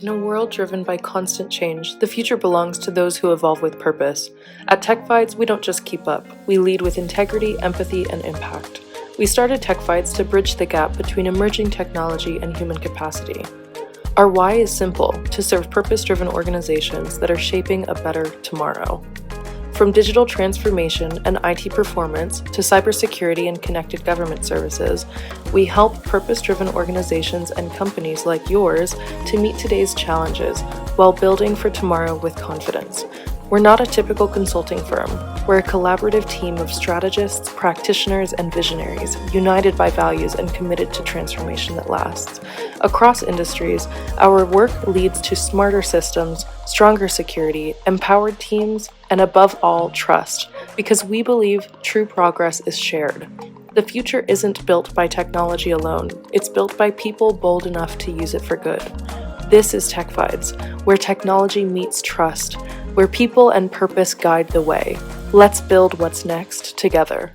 In a world driven by constant change, the future belongs to those who evolve with purpose. At TechFides, we don't just keep up, we lead with integrity, empathy, and impact. We started TechFides to bridge the gap between emerging technology and human capacity. Our why is simple: to serve purpose-driven organizations that are shaping a better tomorrow. From digital transformation and IT performance to cybersecurity and connected government services, we help purpose-driven organizations and companies like yours to meet today's challenges while building for tomorrow with confidence. We're not a typical consulting firm. We're a collaborative team of strategists, practitioners, and visionaries, united by values and committed to transformation that lasts. Across industries, our work leads to smarter systems, stronger security, empowered teams, and above all, trust, because we believe true progress is shared. The future isn't built by technology alone. It's built by people bold enough to use it for good. This is TechFides, where technology meets trust, where people and purpose guide the way. Let's build what's next together.